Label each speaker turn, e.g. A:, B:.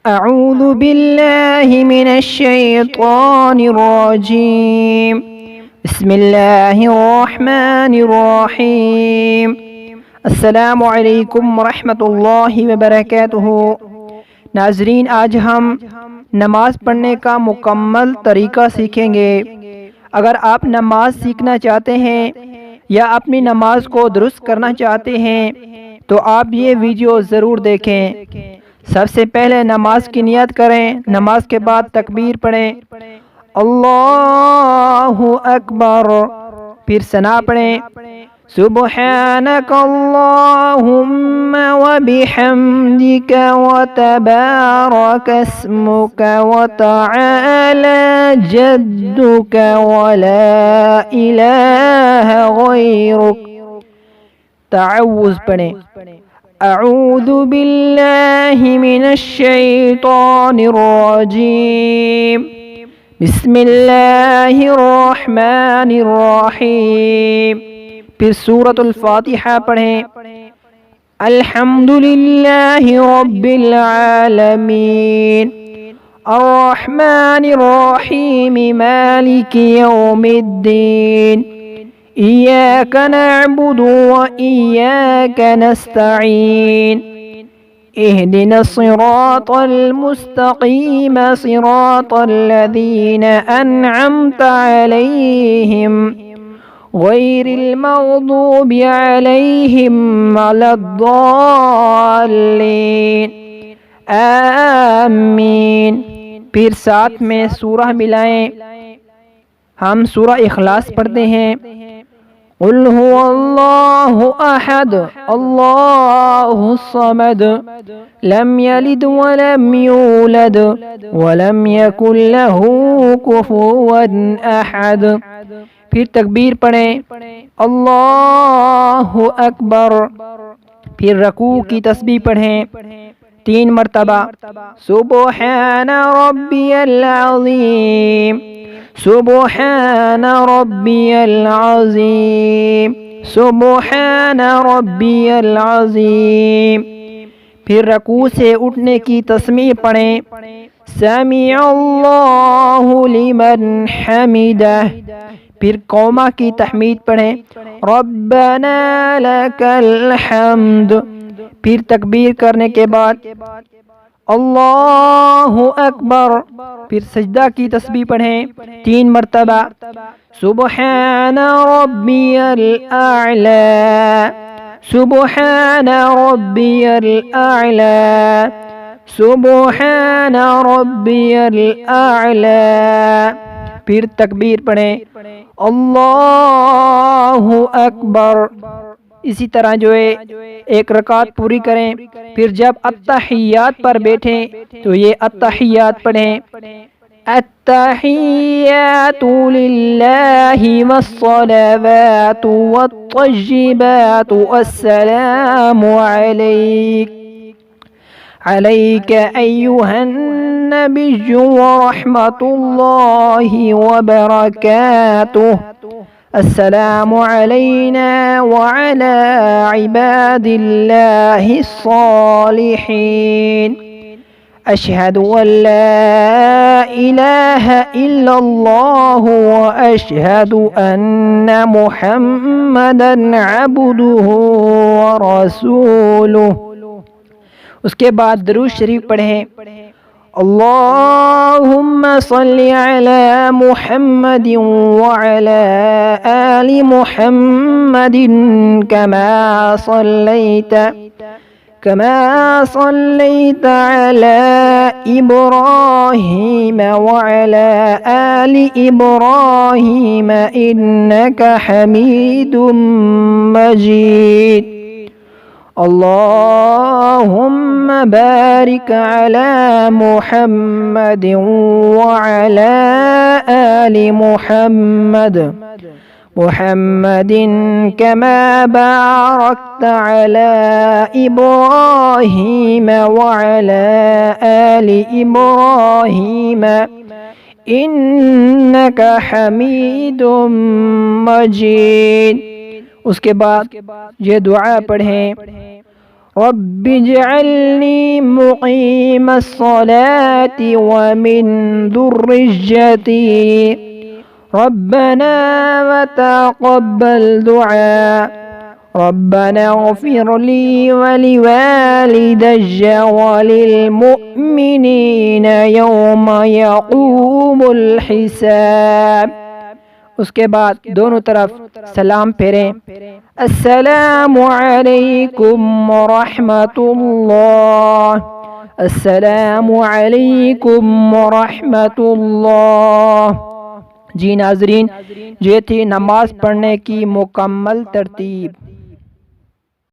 A: अऊज़ु बिल्लाहि मिनश्शैतानिर्रजीम। बिस्मिल्लाहिर्रहमानिर्रहीम। अस्सलामु अलैकुम वरहमतुल्लाहि वबरकातुहू। नाज़रीन, आज हम नमाज पढ़ने का मुकम्मल तरीका सीखेंगे। अगर आप नमाज सीखना चाहते हैं या अपनी नमाज को दुरुस्त करना चाहते हैं तो आप ये वीडियो ज़रूर देखें। सबसे पहले नमाज की नियत करें। नमाज के बाद तकबीर पढ़ें, अल्लाहु अकबर। फिर सना पढ़ें, सुब्हानक अल्लाहुम्मा व बिहम्दिक व तबारक अस्मुक व तआला जद्दुक व ला इलाहा गैरुक। तअव्वुज़ पढ़ें, अऊज़ु बिल्लाहि मिनश्शैतानिर्रजीम। बिस्मिल्लाहिर्रहमानिर्रहीम। फिर सूरतुल फातिहा पढ़ें, अल्हम्दुलिल्लाहि रब्बिल आलमीन, अर्रहमानिर्रहीम, मालिकि यौमिद्दीन, इय्याक नअबुदु व इय्याक नस्तईन, इहदिनस सिरातल मुस्तकीम, सिरातल लज़ीना अन्अमत अलैहिम, गैरिल मग़दूबि अलैहिम वलद्दाल्लीन, आमीन। फिर साथ में सूरह मिलाएं। हम सूरह इखलास पढ़ते हैं, कुल हुवल्लाहु अहद, अल्लाहु समद, लम यलिद वलम यूलद वलम यकुल लहू कुफुवन अहद। फिर तकबीर पढ़ें, अल्लाहु अकबर। फिर रकू की तस्बीह पढ़ें 3 मरतबा, सुब्हान रब्बियल अज़ीम, सुब्हान रब्बियल अज़ीम, सुब्हान रब्बियल अज़ीम। फिर रकू से उठने की तस्मीह पढ़ें, समीअल्लाहु लिमन हमिदह। फिर कौमा की तहमीद पढ़ें, रब्बना लकल हम्द। फिर तकबीर करने के बाद अल्लाहु अकबर। फिर सजदा की तस्बीह पढ़ें 3 मरतबा, सुब्हान रब्बियल आला, सुब्हान रब्बियल आला, सुब्हान रब्बियल आला। फिर तकबीर पढ़ें, अल्लाहु अकबर। इसी तरह जो है एक रकात पूरी करें। फिर जब अत्तहियात पर बैठें तो ये अत्तहियात पढ़ें, अत्तहियातु लिल्लाहि वस्सलावातु वत्तय्यिबातु अस्सलामु अलैका अय्युहन नबिय्यु व रहमतुल्लाहि व बरकातुहु, अस्सलामु अलैना व अला इबादिल्लाहिस सालिहीन, अशहदु अल्ला इलाहा इल्लल्लाह व अशहदु अन्ना मुहम्मदन अब्दुहु व रसूलुहु। उसके बाद दरूद शरीफ पढ़ें, अल्लाहुम्मा सल्लि अला मुहम्मदिन व अला आलि मुहम्मदिन कमा सल्लैता अला इब्राहीम व अला आलि इब्राहीम इन्नका हमीदुम मजीद। अल्लाहुम्मा बारिक अला मुहम्मदिन व अला आलि मुहम्मदिन कमा बारकता अला इब्राहीम व अला आलि इब्राहीम इन्नका हमीदुम मजीद। उसके बाद ये दुआ पढ़ें, रब्बिजअलनी मुक़ीमस्सलाति व मिन दुर्रिय्यती रब्बना व तक़ब्बल दुआ रब्बना इग़फ़िरली व लिवालिदैया व लिलमुअ्मिनीना यौम यक़ूमुल हिसाब। उसके बाद दोनों तरफ सलाम फेरें। अस्सलामु अलैकुम व रहमतुल्लाह, अस्सलामु अलैकुम व रहमतुल्लाह। जी नाज़रीन, ये थी नमाज पढ़ने की मुकम्मल तरतीब।